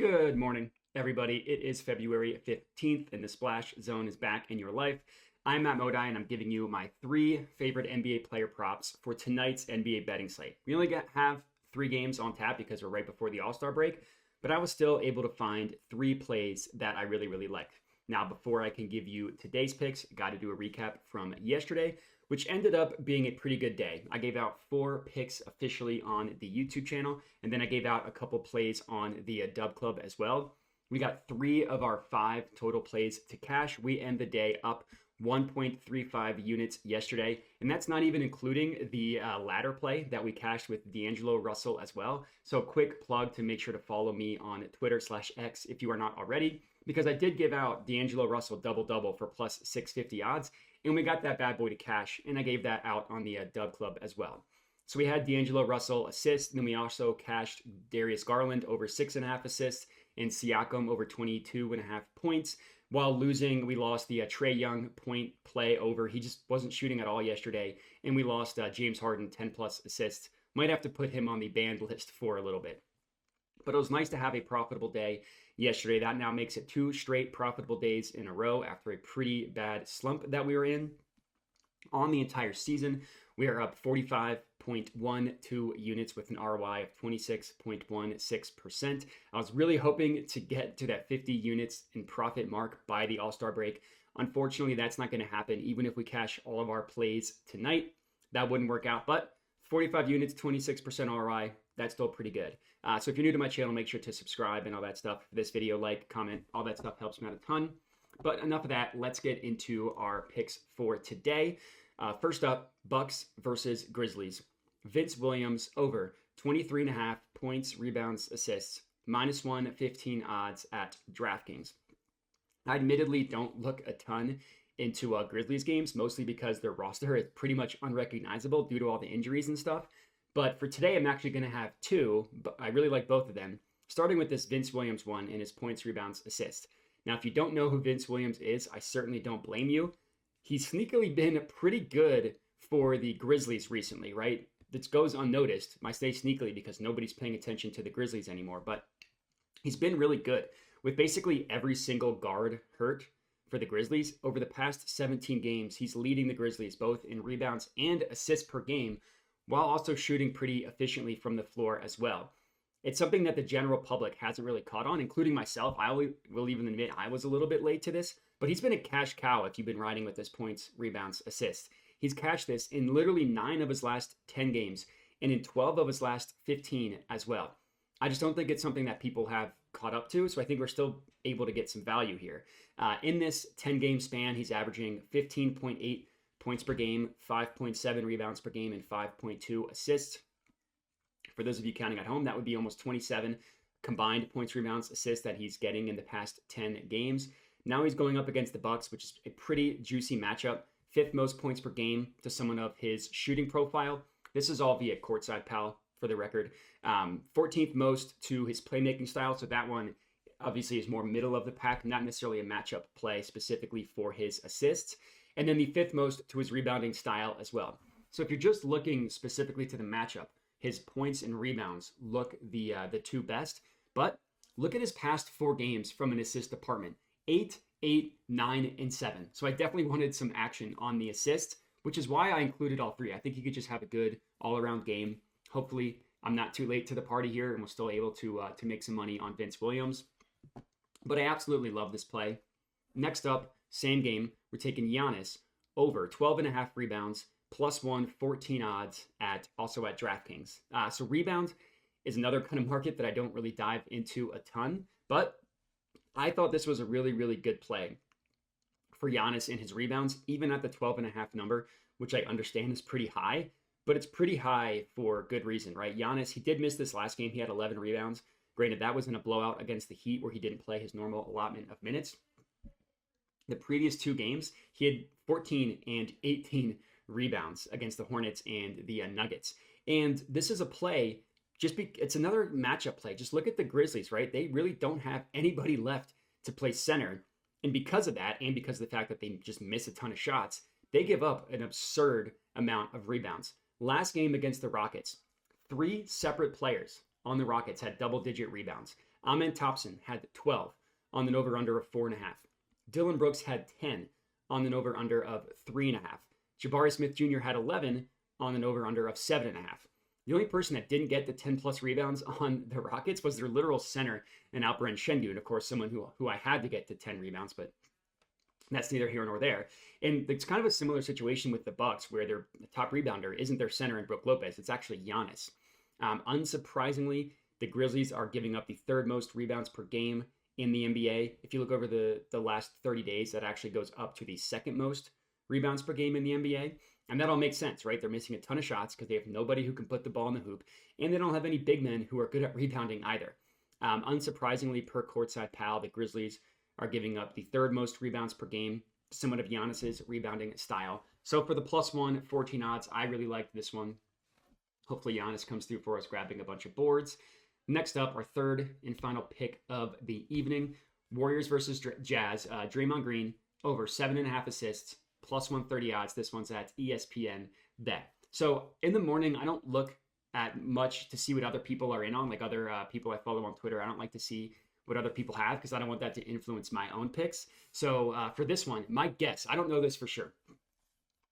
Good morning, everybody. It is February 15th, and the Splash Zone is back in your life. I'm Matt Modine, and I'm giving you my three favorite NBA player props for tonight's NBA betting slate. We only have three games on tap because we're right before the All-Star break, but I was still able to find three plays that I really liked. Now, before I can give you today's picks, got to do a recap from yesterday, which ended up being a pretty good day. I gave out four picks officially on the YouTube channel, and then I gave out a couple plays on the Dub Club as well. We got three of our five total plays to cash. We end the day up 1.35 units yesterday, and that's not even including the ladder play that we cashed with D'Angelo Russell as well. So a quick plug to make sure to follow me on Twitter/X if you are not already, because I did give out D'Angelo Russell double-double for plus 650 odds, and we got that bad boy to cash, and I gave that out on the Dub Club as well. So we had D'Angelo Russell assists, and then we also cashed Darius Garland over 6.5 assists and Siakam over 22.5 points. While losing, we lost the Trae Young point play over. He just wasn't shooting at all yesterday, and we lost James Harden 10-plus assists. Might have to put him on the banned list for a little bit. But it was nice to have a profitable day yesterday. That now makes it two straight profitable days in a row after a pretty bad slump that we were in. On the entire season, we are up 45.12 units with an ROI of 26.16%. I was really hoping to get to that 50 units in profit mark by the All-Star break. Unfortunately, that's not going to happen. Even if we cash all of our plays tonight, that wouldn't work out. But 45 units, 26% ROI, that's still pretty good. So if you're new to my channel, make sure to subscribe and all that stuff. This video, like, comment, all that stuff helps me out a ton. But enough of that. Let's get into our picks for today. First up, Bucks versus Grizzlies. Vince Williams over 23.5 points, rebounds, assists, -115 odds at DraftKings. I admittedly don't look a ton into Grizzlies games, mostly because their roster is pretty much unrecognizable due to all the injuries and stuff. But for today, I'm actually going to have two, but I really like both of them, starting with this Vince Williams one and his points, rebounds, assists. Now, if you don't know who Vince Williams is, I certainly don't blame you. He's sneakily been pretty good for the Grizzlies recently, right? This goes unnoticed. I say sneakily because nobody's paying attention to the Grizzlies anymore, but he's been really good with basically every single guard hurt for the Grizzlies. Over the past 17 games, he's leading the Grizzlies both in rebounds and assists per game, while also shooting pretty efficiently from the floor as well. It's something that the general public hasn't really caught on, including myself. I will even admit I was a little bit late to this, but he's been a cash cow if you've been riding with his points, rebounds, assists. He's cashed this in literally 9 of his last 10 games and in 12 of his last 15 as well. I just don't think it's something that people have caught up to, so I think we're still able to get some value here. In this 10-game span, he's averaging 15.8 points per game, 5.7 rebounds per game, and 5.2 assists. For those of you counting at home, that would be almost 27 combined points, rebounds, assists that he's getting in the past 10 games. Now he's going up against the Bucks, which is a pretty juicy matchup. 5th most points per game to someone of his shooting profile. This is all via courtside pal, for the record. 14th most to his playmaking style, so that one obviously is more middle of the pack, not necessarily a matchup play specifically for his assists. And then the 5th most to his rebounding style as well. So if you're just looking specifically to the matchup, his points and rebounds look the two best. But look at his past 4 games from an assist department. 8, 8, 9, and 7. So I definitely wanted some action on the assists, which is why I included all three. I think he could just have a good all-around game. Hopefully, I'm not too late to the party here, and we're still able to make some money on Vince Williams. But I absolutely love this play. Next up, same game, we're taking Giannis over 12.5 rebounds, +114 odds also at DraftKings. So rebound is another kind of market that I don't really dive into a ton, but I thought this was a really good play for Giannis in his rebounds, even at the 12.5 number, which I understand is pretty high, but it's pretty high for good reason, right? Giannis, he did miss this last game. He had 11 rebounds. Granted, that was in a blowout against the Heat where he didn't play his normal allotment of minutes. The previous 2 games, he had 14 and 18 rebounds against the Hornets and the Nuggets. And this is a play, it's another matchup play. Just look at the Grizzlies, right? They really don't have anybody left to play center. And because of that, and because of the fact that they just miss a ton of shots, they give up an absurd amount of rebounds. Last game against the Rockets, 3 separate players on the Rockets had double-digit rebounds. Amen Thompson had 12 on the over-under of 4.5. Dylan Brooks had 10 on the over-under of 3.5. Jabari Smith Jr. had 11 on an over-under of 7.5. The only person that didn't get the 10-plus rebounds on the Rockets was their literal center in Alperen Sengun, and of course, someone who I had to get to 10 rebounds, but that's neither here nor there. And it's kind of a similar situation with the Bucks, where their top rebounder isn't their center in Brook Lopez. It's actually Giannis. Unsurprisingly, the Grizzlies are giving up the third most rebounds per game in the NBA. If you look over the last 30 days, that actually goes up to the second most rebounds per game in the NBA. And that all makes sense, right? They're missing a ton of shots because they have nobody who can put the ball in the hoop, and they don't have any big men who are good at rebounding either. Unsurprisingly, per Courtside Pal, the Grizzlies are giving up the third most rebounds per game, somewhat of Giannis's rebounding style. So for the +1 14 odds, I really like this one. Hopefully Giannis comes through for us, grabbing a bunch of boards. Next up, our third and final pick of the evening, Warriors versus Jazz. Draymond Green over 7.5 assists, +130 odds. This one's at ESPN Bet. So in the morning, I don't look at much to see what other people are in on, like other people I follow on Twitter. I don't like to see what other people have because I don't want that to influence my own picks. So for this one, my guess, I don't know this for sure.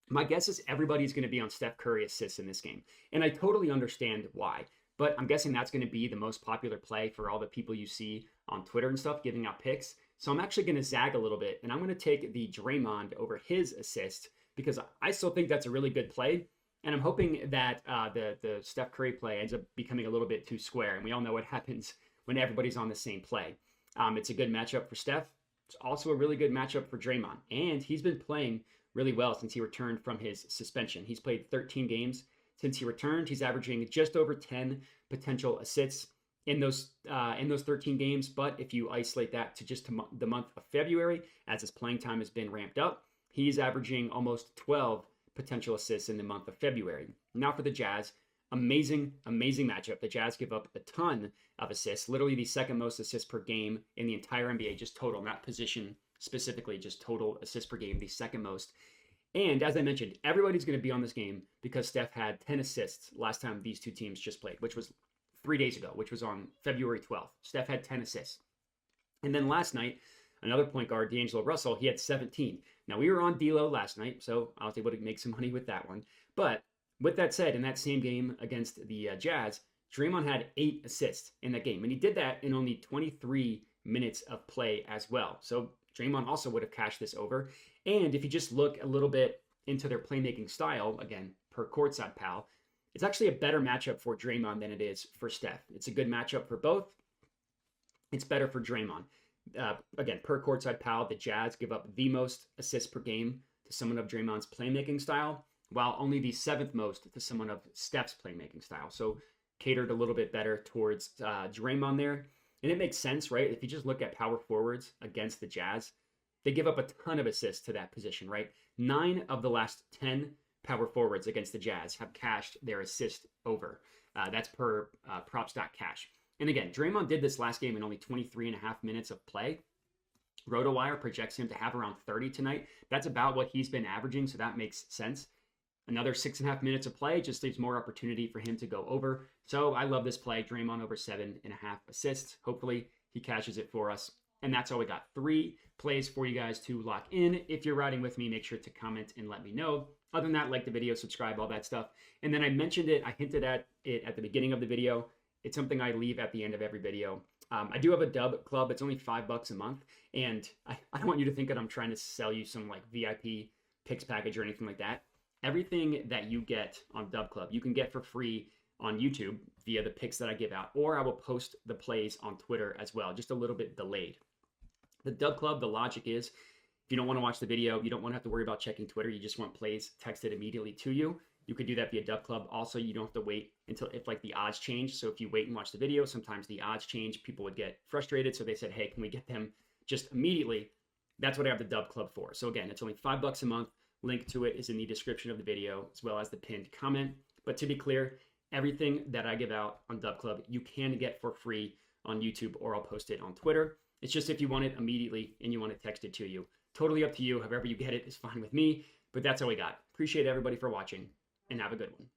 My guess is everybody's going to be on Steph Curry assists in this game. And I totally understand why. But I'm guessing that's going to be the most popular play for all the people you see on Twitter and stuff giving out picks. So I'm actually going to zag a little bit, and I'm going to take the Draymond over his assist because I still think that's a really good play. And I'm hoping that the Steph Curry play ends up becoming a little bit too square. And we all know what happens when everybody's on the same play. It's a good matchup for Steph. It's also a really good matchup for Draymond. And he's been playing really well since he returned from his suspension. He's played 13 games since he returned. He's averaging just over 10 potential assists in those 13 games. But if you isolate that to just the month of February, as his playing time has been ramped up, he's averaging almost 12 potential assists in the month of February. Now for the Jazz, amazing matchup. The Jazz give up a ton of assists, literally the second most assists per game in the entire NBA, just total, not position specifically, just total assists per game, the second most. And as I mentioned, everybody's going to be on this game because Steph had 10 assists last time these two teams just played, which was 3 days ago, which was on February 12th. Steph had 10 assists. And then last night, another point guard, D'Angelo Russell, he had 17. Now, we were on D'Lo last night, so I was able to make some money with that one. But with that said, in that same game against the Jazz, Draymond had 8 assists in that game. And he did that in only 23 minutes of play as well. So Draymond also would have cashed this over. And if you just look a little bit into their playmaking style, again, per Courtside Pal, it's actually a better matchup for Draymond than it is for Steph. It's a good matchup for both. It's better for Draymond. Again, per Courtside Pal, the Jazz give up the most assists per game to someone of Draymond's playmaking style, while only the 7th most to someone of Steph's playmaking style. So catered a little bit better towards Draymond there. And it makes sense, right? If you just look at power forwards against the Jazz, they give up a ton of assists to that position, right? 9 of the last 10 power forwards against the Jazz have cashed their assist over. That's per props.cash. And again, Draymond did this last game in only 23.5 minutes of play. RotoWire projects him to have around 30 tonight. That's about what he's been averaging, so that makes sense. Another 6.5 minutes of play just leaves more opportunity for him to go over. So I love this play. Draymond over 7.5 assists. Hopefully he cashes it for us. And that's all we got. 3 plays for you guys to lock in. If you're riding with me, make sure to comment and let me know. Other than that, like the video, subscribe, all that stuff. And then I mentioned it, I hinted at it at the beginning of the video. It's something I leave at the end of every video. I do have a Dub Club. It's only $5 a month. And I don't want you to think that I'm trying to sell you some like VIP picks package or anything like that. Everything that you get on Dub Club, you can get for free on YouTube via the picks that I give out, or I will post the plays on Twitter as well, just a little bit delayed. The Dub Club, the logic is, if you don't want to watch the video, you don't want to have to worry about checking Twitter, you just want plays texted immediately to you. You could do that via Dub Club. Also, you don't have to wait until if like the odds change. So if you wait and watch the video, sometimes the odds change. People would get frustrated. So they said, hey, can we get them just immediately? That's what I have the Dub Club for. So again, it's only $5 a month. Link to it is in the description of the video as well as the pinned comment. But to be clear, everything that I give out on Dub Club, you can get for free on YouTube, or I'll post it on Twitter. It's just if you want it immediately and you want it texted to you. Totally up to you. However you get it is fine with me. But that's all we got. Appreciate everybody for watching, and have a good one.